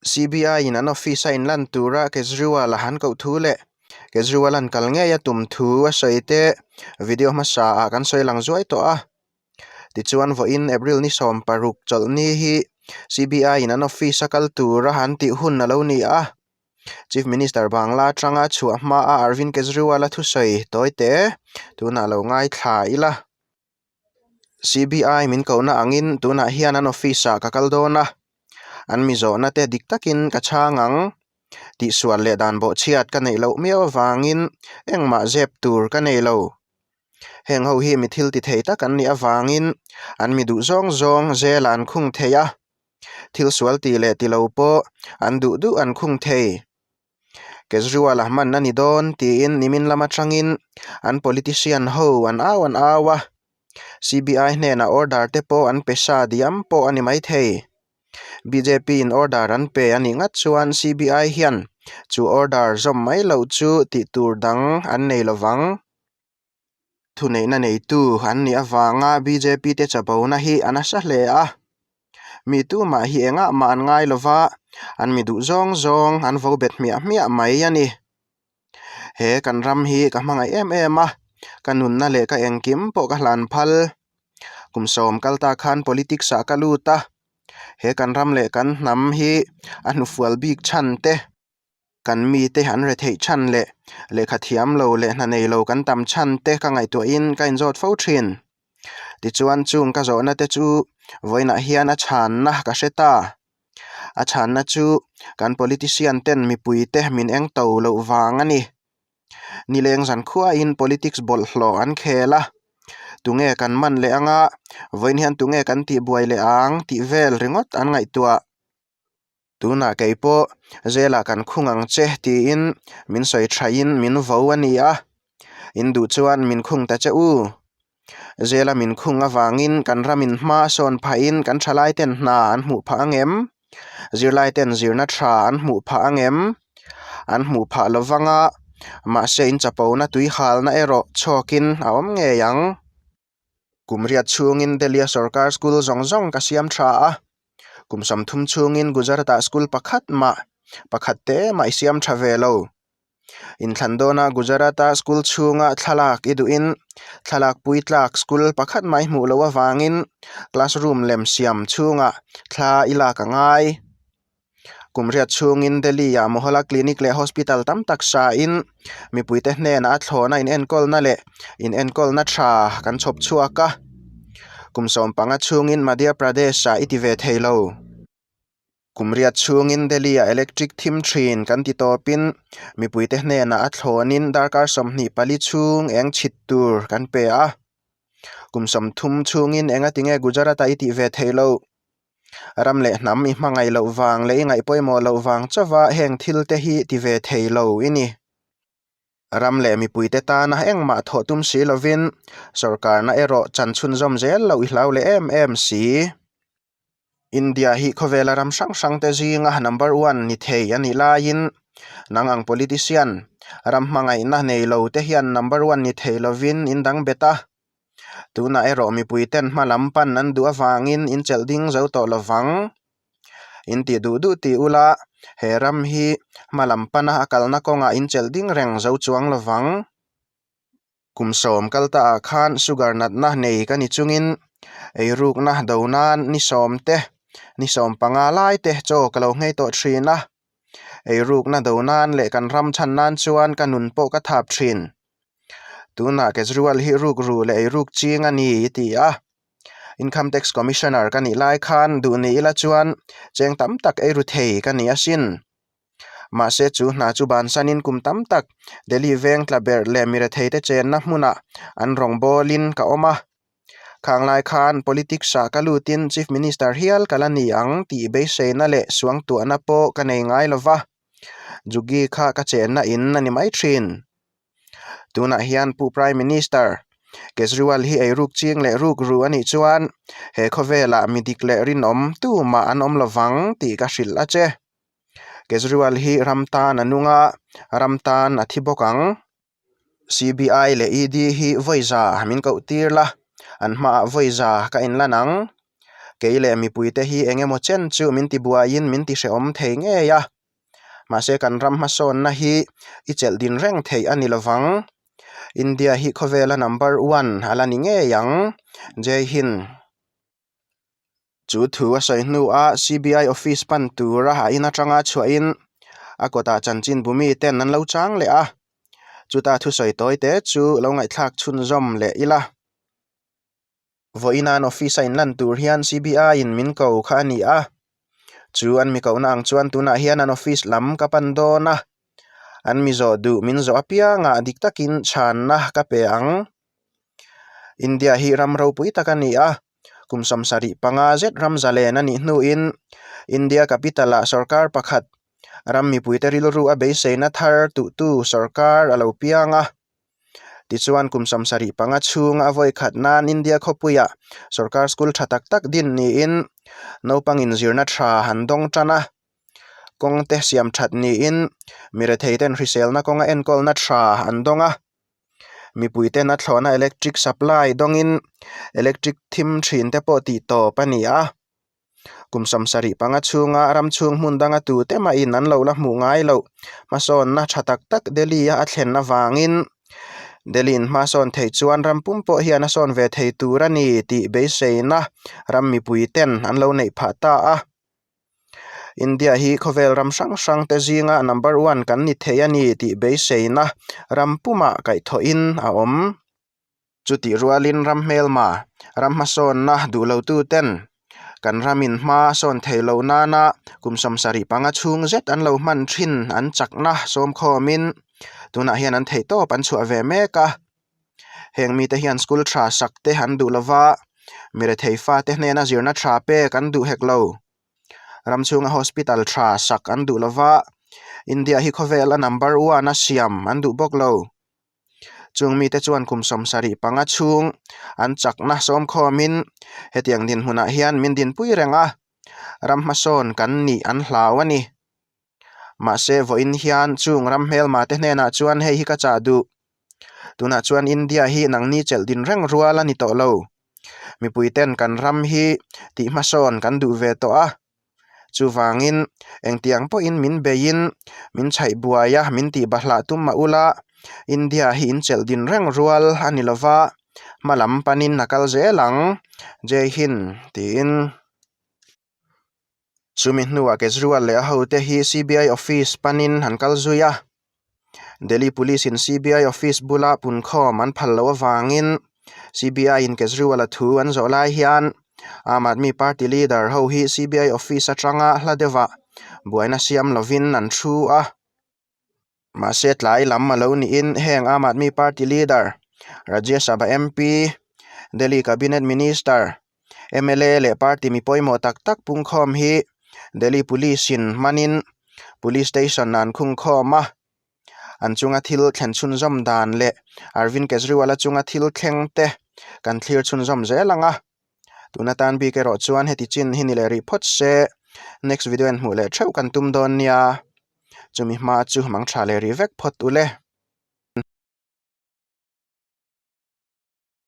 CBI in an office in lan tura Kejriwal han ko thule Kejriwal an kalnge ya tum thu a soite video masa kan soi lang zuai to a ti chuan vo in April ni som paruk chol ni hi CBI in an office kal tura han ti hun na lo ni a Chief Minister Bangla Tranga chu ma a Arvind Kejriwal thu soi toite tuna lo ngai thla ila CBI min ko na angin tuna hian an office ka kaldona an mizo na te diktakin ka changang ti sual le dan bo chiat ka nei lo meo wangin engma zep tur ka nei lo heng ho hi mithil ti thei ta kan ni awangin an mi du zong zong zelan khung theya thil sual ti le ti lo po an du an khung thei Kejriwal man na ni don ti in nimin lama tangin an politician ho an awa CBI ne na order te po an pesa diam po ani mai thei BJP in order an pe ani ngat chuan CBI hian chu order zom mai lo chu ti tur dang an nei lowang thu nei na nei tu an ni awanga BJP te chapo na hi anasa hle a mi tu ma hi enga ma an ngai lova an mi du zong zong an vo bet mi mai ani he kan ram hi ka mangai em a kanun na le ka engkim po ka hlan phal kumsom kalta khan politics sa kaluta he kan ram le kan nam hi anu fual big chan te kan mi te han re thei chan le khathiam lo le na nei lo kan tam chan te ka ngai to in ka in zot fo thin ti chuan chung ka zo na te chu voina hian a chan na ka seta a chan na chu kan politician ten mi pui te min eng to lo wang ani ni leng zan khua in politics bol hlo an khela tunge kan man le anga voin hian tunge kan ti buai le ang ti vel ringot an ngai tua tuna keipo zela kan khungang che ti in min soi thain min vo ani a in du chuan min khung ta che u zela min khung awangin kan ramin ma son pha in kan thalai ten na an mu pha angem zirlai ten zirna tha an mu pha angem an mu pha lowanga ma se in chapo na tui hal na ero chokin awam nge yang kumriat chungin Delhi Sarkar School zong ka siam tha a kumsam thum chungin Gujarata School pakhat te mai siam tha velo in Thandona Gujarata School chunga thalak iduin thalak puitlak school pakhat mai mu lo awangin classroom lem siam chunga thla ila ka ngai kumriat chungin Delhi ya mohala clinic le hospital tam tak sa in mi puite hne na thlona in enkol na le in enkol na tha kan chhop chuaka kumsom panga chungin Madhya Pradesh sa itive theilo kumriat chungin Delhi ya electric thim thin kan ti topin mi puite hne na thlonin darkar somni pali chung eng chittur kan pe a kumsom thum chungin enga tinge Gujarata itive theilo ram le nam mi mangai lo wang le ngai poimo lo wang chawa heng thil te hi ti ve theilo ini ram le mi puite ta na engma tho tum si lovin sarkar na ero chanchun zom zel lo ihlau le MMC India hi khovela ram sang te zinga number 1 ni thei ani lain nangang politician ram mangai na nei lo te hian number 1 ni thei lovin indang beta tuna ero mi puiten malampan nan du awangin in chelding zo to lowang in ti du ti ula heram hi malampana akalna konga in chelding reng zo chuang lowang kumsom kalta khan sugar nat na nei kani chungin eiruk na donan ni som panga lai te cho kalo ngei to thrina eiruk na donan le kan ram chan nan chuan kanun po ka thap thin tuna Kejriwal hi ruk ru le ruk ching ani ti a Income Tax Commissioner kan ni lai khan du ni ila chuan cheng tam tak ei ru thei kan ni asin ma se chu na chu ban sanin kum tam tak Delhi veng tlaber le mire thei te chen na hmuna an rong bolin ka oma khang lai khan politics sa kalutin Chief Minister hial kalani ang ti be se na le suang tu ana po ka nei ngai lova jugi kha ka chen na in ani mai thin tuna hian pu Prime Minister Kejriwal hi ei ruk ching le ruk ru ani chuan he khovela midik le rin om tu ma an om lowang ti ka hril a che Kejriwal hi ramtan anunga ramtan athibokang CBI le ED hi voiza min ko tirla an ma voiza ka in lanang keile mi puite hi engemaw chen chu min ti buain min ti hreom thei nge ya mase kan ram ma son na hi ichel din reng thei ani lawang India hi khovela number 1 alani nge yang Jai Hind chu thu a soi hnu a CBI office pan tura ha in atanga chuain akota chanchin bumi ten nan lo chang le a chuta thu soi toy te chu lo ngai thlak chhun zom le ila voinan office in lan tur hian CBI in min ko kha ni a chu an mi ko na ang chuan tuna hian an office lam ka pan do na an mi zo du min zo apia nga dik takin chan na ka pe ang India hi ram ro pui takani a kumsam sari panga zet ram zalen ani hnu in India capital a sarkar pakhat ram mi pui teril ru a beiseina thar tu sarkar alo pianga ti chuan kumsam sari panga chung a voi khat nan India khopuya sarkar school thatak tak din ni in nopangin zirna tha handong tana kongte siam that ni in mire theiten hrisel na konga enkol na tha andonga mi puite na thlona electric supply dongin electric thim thin te po ti to pani a kumsam sari panga chunga ram chung mundanga tu te ma in an lo la mu ngai lo mason na thatak tak Delhi a thlen na wangin Delhi ma son thei chuan ram pum po hian a son ve thei turani ti beiseina ram mi puiten an lo nei pha ta a India hi khovel ram sang te zinga number 1 kan ni thei ani ti beiseina ram puma kai tho in a om chuti rualin ram mel ma ram ma son na du lo tu ten kan ramin ma son thei lo na na kumsam sari panga chung zet an lo man thin an chakna som khomin tuna hian an thei to pan chu ave meka heng mi te hian school tha sak te han du lova mire thei fa te hna zirna tha pe kan du hek lo ramchunga hospital tha sak an du lova India hi khovela number 1 a siam an du bok lo chung mi te chuan kumsom sari panga chung an chakna som khomin hetiang din huna hian min din pui renga rammason kan ni an hlawani ma se voin hian chung ramhmel ma te hna chuan hei hi ka cha du tuna chuan India hi nang ni chel din reng ruala ni to lo mi puiten kan ram hi ti mason kan du ve to a chu wangin engtiang po in min bein min chhai buaya min ti bahla tum ma ula India hi in chel din reng rual ani lova malam panin nakal zelang Jai Hind tin chumi hnuwa Kejriwal le ahote hi CBI office panin hankal zuya Delhi police in CBI office bula pun khom an phallo wangin CBI in Kejriwal thu an zo lai hian Aam Aadmi Party leader ho hi CBI office atanga hladeva buaina siam lovin an thu a ma set lai lam malo ni in heng Aam Aadmi Party leader Rajya Sabha MP Delhi cabinet minister MLA le party mi poimo tak tak pung khom hi Delhi police in manin police station nan khung khoma an chunga thil thlen chun zom dan le Arvind Kejriwal chunga thil thleng te kan thlir chun zom zelanga tunatan bi ke ro chuan heti chin hinile report se next video en mu le theu kan tum don nia chumi ma chu mang tha le ri vek phot ule